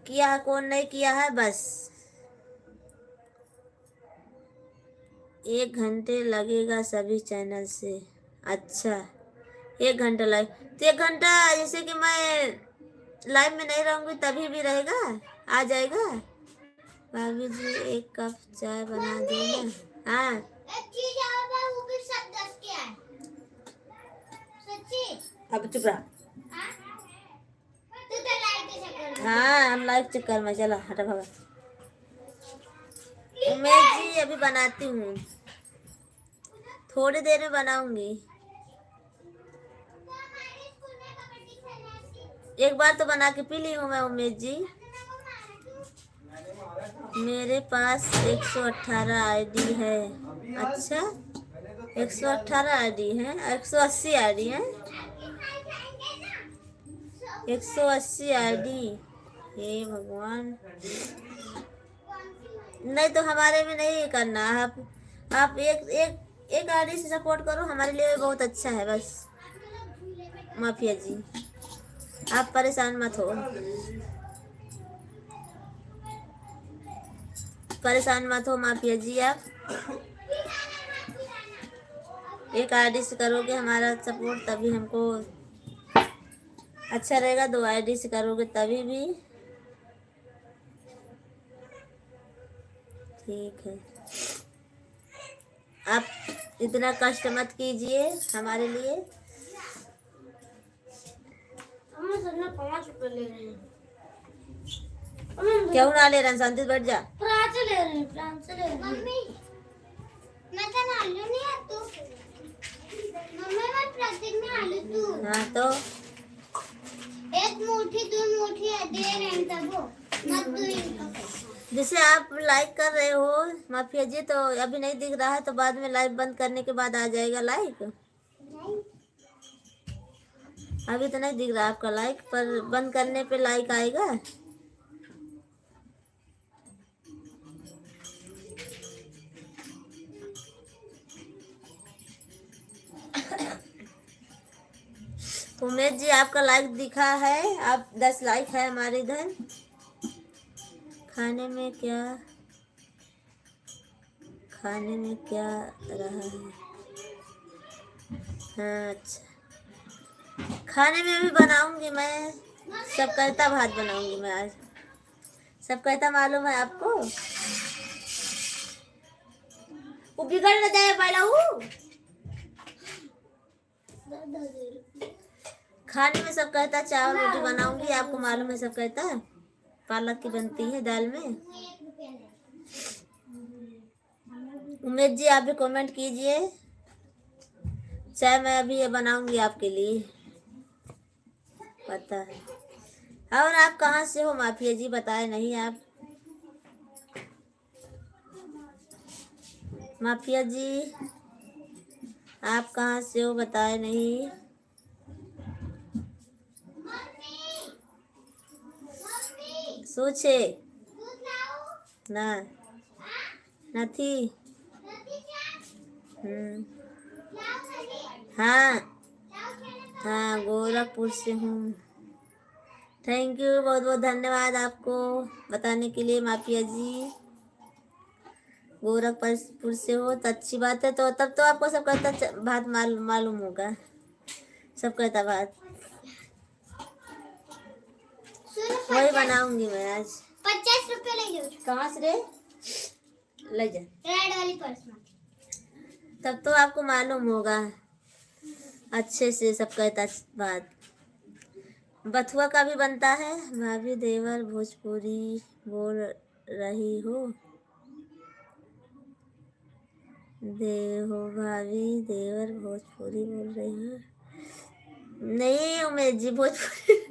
किया है कौन नहीं किया है। बस 1 घंटे लगेगा सभी चैनल से। अच्छा 1 घंटा लाइव, तो 1 घंटा जैसे कि मैं लाइव में नहीं रहूंगी तभी भी रहेगा, आ जाएगा। भाभी जी 1 कप चाय बना देना। हाँ अब चुप रहा। हाँ हम लाइव चक्कर में, चलो हटा भगा। उमेश जी अभी बनाती हूँ, थोड़ी देर में बनाऊंगी। एक बार तो बना के पी ली हूँ मैं उमेश जी। मेरे पास 118 आईडी है। अच्छा 118 आईडी है, 180 आईडी है, 180 आईडी हे भगवान, नहीं तो हमारे में नहीं करना। आप एक आईडी से सपोर्ट करो, हमारे लिए बहुत अच्छा है। बस माफिया जी, आप परेशान मत हो, परेशान मत हो माफिया जी। आप एक आईडी से करोगे हमारा सपोर्ट तभी हमको अच्छा रहेगा, 2 आईडी से करोगे तभी भी ठीक है। आप इतना कष्ट मत कीजिए हमारे लिए। हम सर ने 5 रुपए ले रहे हैं। क्यों ना ले रहे हैं? शांति से बैठ जा। फ्रांस से ले रहे हैं, फ्रांस से ले रहे हैं। मम्मी मैं तो आलू नहीं है तू। मम्मी मैं प्रतीक में आलू तू। हाँ तो एक मुट्ठी 2 मुट्ठी दे रहे हैं तब मत तू इनका। जैसे आप लाइक कर रहे हो माफिया जी, तो अभी नहीं दिख रहा है तो बाद में लाइव बंद करने के बाद आ जाएगा लाइक। नहीं अभी तो नहीं दिख रहा आपका लाइक, पर बंद करने पे लाइक आएगा। उमेश जी आपका लाइक दिखा है, आप 10 लाइक है हमारे इधर। खाने में क्या रहा है? हाँ अच्छा, खाने में भी बनाऊंगी मैं, सब कहता भात बनाऊंगी मैं आज। सब कहता मालूम है आपको? वो बिगड़ न जाए पहला हूँ। खाने में सब कहता चावल रोटी बनाऊंगी, आपको मालूम है। सब कहता पालक की बनती है दाल में। उमेश जी आप भी कमेंट कीजिए, चाय मैं अभी ये बनाऊंगी आपके लिए, पता है। और आप कहाँ से हो माफिया जी, बताए नहीं आप। माफिया जी आप कहाँ से हो बताए नहीं। सोचे ना नथी। हाँ हाँ, गोरखपुर से हूँ। थैंक यू, बहुत बहुत धन्यवाद आपको बताने के लिए माफिया जी। गोरखपुर से हो तो अच्छी बात है। तो तब तो आपको सब कहता भात मालूम होगा, सब कहता भात वही बनाऊंगी मैं आज। 50 रुपए ले जाओ। कहाँ से रे? ले जा रेड वाली पर्स में। तब तो आपको मालूम होगा अच्छे से, सब कहता बात। बथुआ का भी बनता है। भाभी देवर भोजपुरी बोल रही हो? देहो भाभी देवर भोजपुरी बोल रही हो? नहीं उमेश जी, भोजपुरी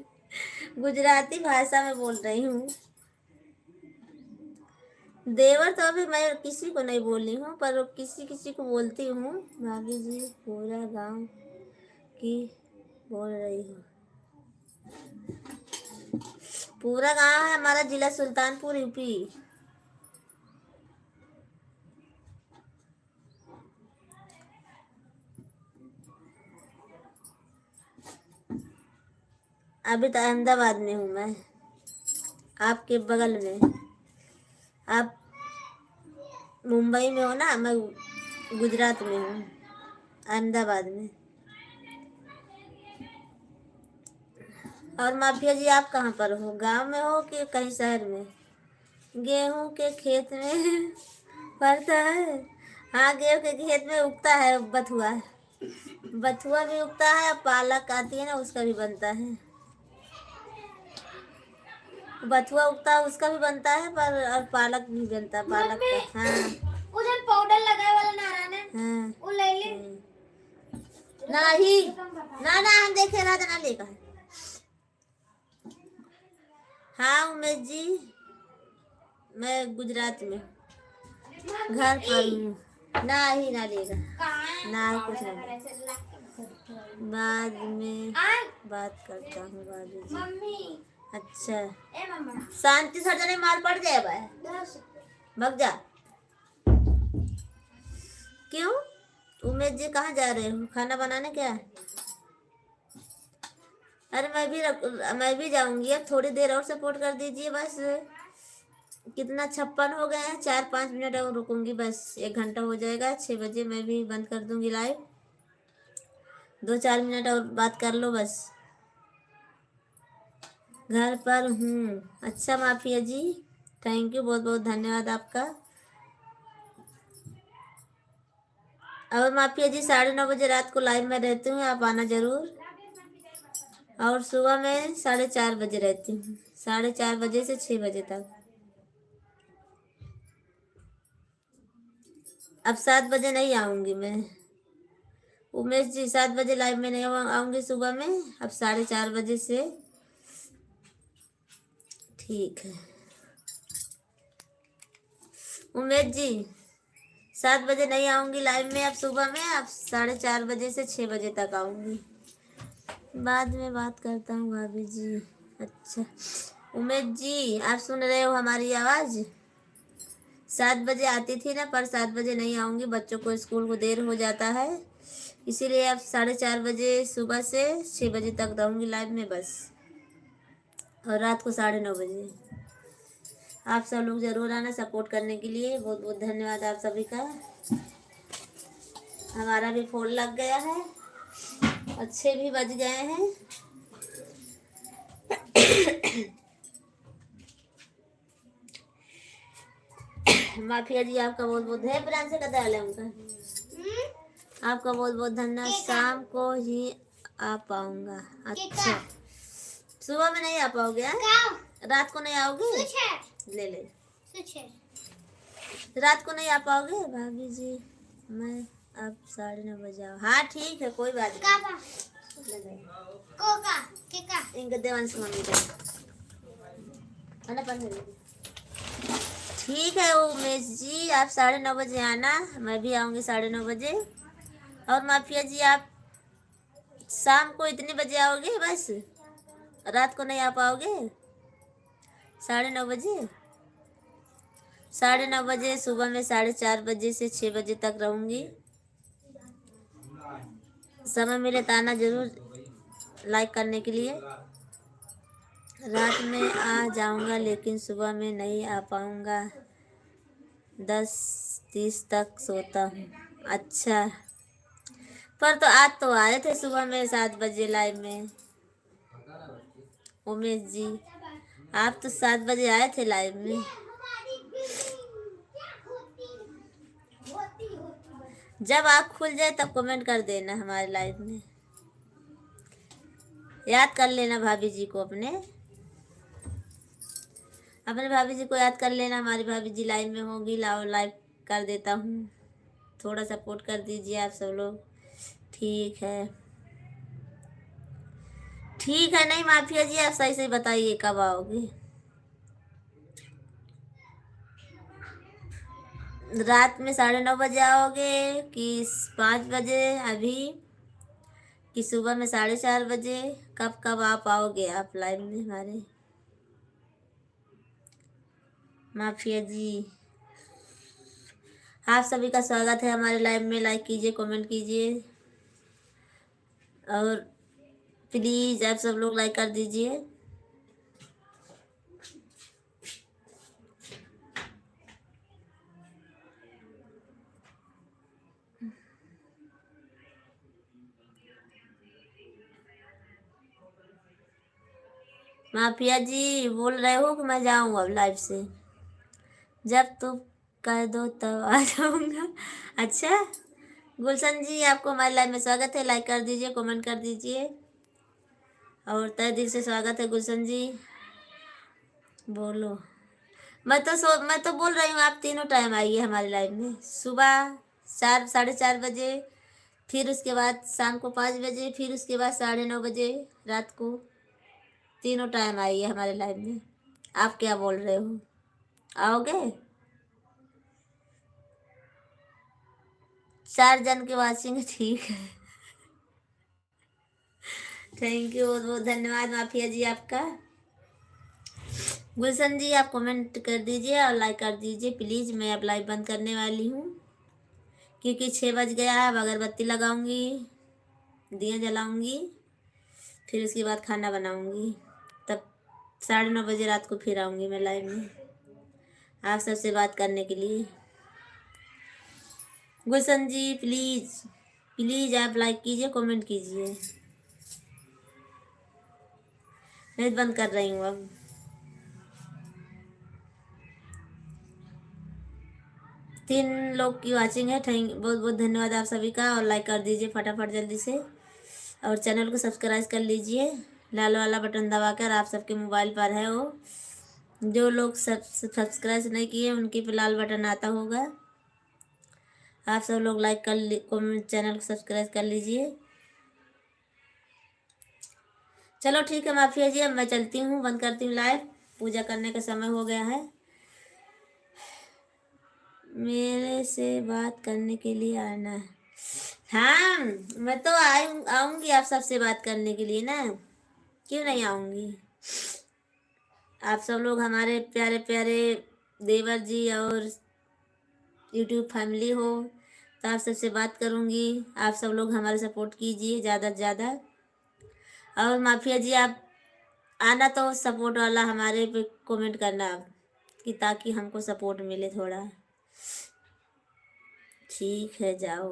गुजराती भाषा में बोल रही हूँ। देवर तो अभी मैं किसी को नहीं बोली हूँ, पर किसी किसी को बोलती हूँ। भाभी जी पूरा गांव की बोल रही हूँ। पूरा गांव है हमारा, जिला सुल्तानपुर यूपी। अभी तो अहमदाबाद में हूँ मैं, आपके बगल में। आप मुंबई में हो ना, मैं गुजरात में हूँ, अहमदाबाद में। और माफिया जी आप कहाँ पर हो? गांव में हो कि कहीं शहर में? गेहूं के खेत में पड़ता है। हाँ, गेहूं के खेत में उगता है बथुआ। बथुआ भी उगता है, पालक आती है ना, उसका भी बनता है। बथुआ उगता है उसका भी बनता है, पर और पालक भी बनता है, पालक का। हाँ उधर पाउडर लगाए वाला नारायण है, हाँ वो ले ले। नहीं ना ना, हम देखे रहा था ना लेकर। हाँ उमेश जी, मैं गुजरात में घर पर हूँ। ना ही ना लेगा ना ही कुछ नहीं। बाद में बात करता हूँ भाभी जी। मम्मी अच्छा, ए मम्मा शांति सर जने मार पड़ जाए भाई, 10 भग जा। क्यों? उमेश जी कहाँ जा रहे हो? खाना बनाने क्या? अरे मैं भी जाऊंगी, अब थोड़ी देर और सपोर्ट कर दीजिए बस। कितना 56 हो गए हैं, 4-5 मिनट और रुकूंगी बस, 1 घंटा हो जाएगा, 6 बजे मैं भी बंद कर दूंगी लाइव। 2-4 मिनट और बात कर लो बस। घर पर हूँ। अच्छा माफिया जी, थैंक यू, बहुत बहुत धन्यवाद आपका। और माफिया जी 9:30 बजे रात को लाइव में रहती हूँ, आप आना जरूर। और सुबह में 4:30 बजे रहती हूँ, 4:30 बजे से 6 बजे तक। अब 7 बजे नहीं आऊंगी मैं। उमेश जी 7 बजे लाइव में नहीं आऊंगी सुबह में, अब 4:30 बजे से। ठीक है उमेश जी, 7 बजे नहीं आऊंगी लाइव में अब सुबह में, अब 4:30 बजे से 6 बजे तक आऊंगी। बाद में बात करता हूँ भाभी जी। अच्छा उमेश जी, आप सुन रहे हो हमारी आवाज़? 7 बजे आती थी ना, पर 7 बजे नहीं आऊंगी, बच्चों को स्कूल को देर हो जाता है, इसीलिए अब 4:30 बजे सुबह से 6 बजे तक रहूंगी लाइव में बस, और रात को 9:30 बजे। आप सब लोग जरूर आना सपोर्ट करने के लिए, बहुत बहुत धन्यवाद आप सभी का। हमारा भी फोन लग गया है, अच्छे भी बज गए हैं। माफिया जी आपका बहुत बहुत है, प्राण से कदा है उनका, आपका बहुत बहुत धन्यवाद। शाम को ही आ पाऊंगा। अच्छा, सुबह में नहीं आ पाओगे? रात को नहीं आओगे? ले ले, रात को नहीं आ पाओगे भाभी जी? मैं अब 9:30 बजे आओ। हाँ ठीक है, कोई बात नहीं। इनका देवांश मम्मी का ठीक है उमेश जी, आप 9:30 बजे आना, मैं भी आऊँगी 9:30 बजे। और माफिया जी आप शाम को इतने बजे आओगे बस, रात को नहीं आ पाओगे? 9:30 बजे, 9:30 बजे सुबह में, 4:30 बजे से 6 बजे तक रहूँगी। समय मिले तो आना जरूर लाइक करने के लिए। रात में आ जाऊंगा लेकिन सुबह में नहीं आ पाऊंगा, 10:30 तक सोता हूँ। अच्छा, पर तो आज तो आए थे सुबह में 7 बजे लाइव में उमेश जी, आप तो 7 बजे आए थे लाइव में। जब आँख खुल जाए तब कमेंट कर देना हमारे लाइव में, याद कर लेना भाभी जी को, अपने भाभी जी को याद कर लेना। हमारी भाभी जी लाइव में होगी, लाओ लाइव कर देता हूँ, थोड़ा सपोर्ट कर दीजिए आप सब लोग। ठीक है, ठीक है। नहीं माफिया जी, आप सही सही बताइए कब आओगे? रात में 9:30 बजे आओगे कि 5 बजे अभी, कि सुबह में 4:30 बजे? कब कब आप आओगे आप लाइव में हमारे? माफिया जी आप सभी का स्वागत है हमारे लाइव में, लाइक कीजिए, कमेंट कीजिए, और प्लीज़ आप सब लोग लाइक कर दीजिए। माफिया जी बोल रहे हो कि मैं जाऊँ अब लाइव से? जब तुम कह दो तब आ जाऊँगा। अच्छा गुलशन जी, आपको हमारे लाइव में स्वागत है, लाइक कर दीजिए, कमेंट कर दीजिए, और तहे दिल से स्वागत है गुलशन जी। बोलो, मैं तो बोल रही हूँ आप तीनों टाइम आइए हमारे लाइव में, सुबह 4-4:30 बजे, फिर उसके बाद शाम को 5 बजे, फिर उसके बाद 9:30 बजे रात को, तीनों टाइम आइए हमारे लाइव में। आप क्या बोल रहे हो, आओगे? 4 जन के वाचिंग, ठीक है। थैंक यू, बहुत बहुत धन्यवाद माफिया जी आपका। गुलशन जी आप कमेंट कर दीजिए और लाइक कर दीजिए प्लीज़। मैं अब लाइव बंद करने वाली हूँ क्योंकि 6 बज गया है। अब अगरबत्ती लगाऊंगी, दिया जलाऊंगी, फिर उसके बाद खाना बनाऊंगी। तब 9:30 बजे रात को फिर आऊँगी मैं लाइव में आप सबसे बात करने के लिए। गुलशन जी प्लीज़ प्लीज़ आप लाइक कीजिए, कमेंट कीजिए। मैं बंद कर रही हूँ अब। तीन लोग की वाचिंग है। बहुत बहुत धन्यवाद आप सभी का। और लाइक कर दीजिए फटाफट जल्दी से और चैनल को सब्सक्राइब कर लीजिए। लाल वाला बटन दबाकर आप सबके मोबाइल पर है वो। जो लोग सब्सक्राइब नहीं किए उनके पे लाल बटन आता होगा। आप सब लोग लाइक कर कमेंट चैनल को सब्सक्राइब कर लीजिए। चलो ठीक है माफिया जी, अब मैं चलती हूँ, बंद करती हूँ लाइव। पूजा करने का समय हो गया है। मेरे से बात करने के लिए आना है। हाँ मैं तो आऊंगी आप सबसे बात करने के लिए ना, क्यों नहीं आऊंगी। आप सब लोग हमारे प्यारे प्यारे देवर जी और यूट्यूब फैमिली हो तो आप सबसे बात करूंगी। आप सब लोग हमारे सपोर्ट कीजिए ज़्यादा से ज़्यादा। और माफिया जी आप आना तो सपोर्ट वाला हमारे पे कमेंट करना कि ताकि हमको सपोर्ट मिले थोड़ा। ठीक है जाओ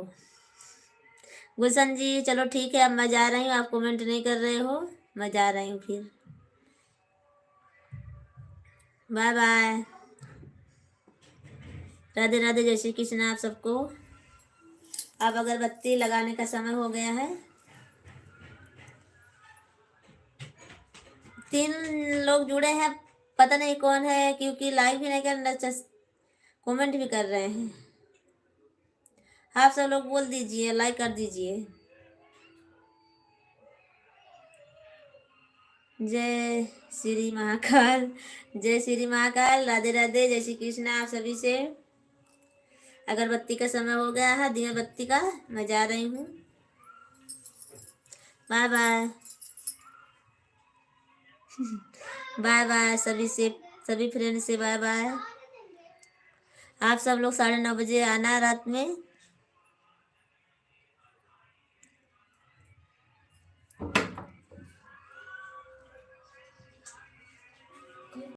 गुलशन जी, चलो ठीक है अब मैं जा रही हूँ। आप कमेंट नहीं कर रहे हो, मैं जा रही हूँ फिर। बाय बाय, राधे राधे, जय श्री कृष्ण आप सबको। अब अगरबत्ती लगाने का समय हो गया है। 3 लोग जुड़े हैं, पता नहीं कौन है क्योंकि लाइव भी नहीं कर रहे, कमेंट भी कर रहे हैं। आप सब लोग बोल दीजिए, लाइक कर दीजिए। जय श्री महाकाल, जय श्री महाकाल, राधे राधे, जय श्री कृष्ण आप सभी से। अगरबत्ती का समय हो गया है, दिया बत्ती का, मैं जा रही हूँ। बाय बाय बाय बाय सभी से, सभी फ्रेंड से बाय बाय। आप सब लोग 9:30 बजे आना रात में।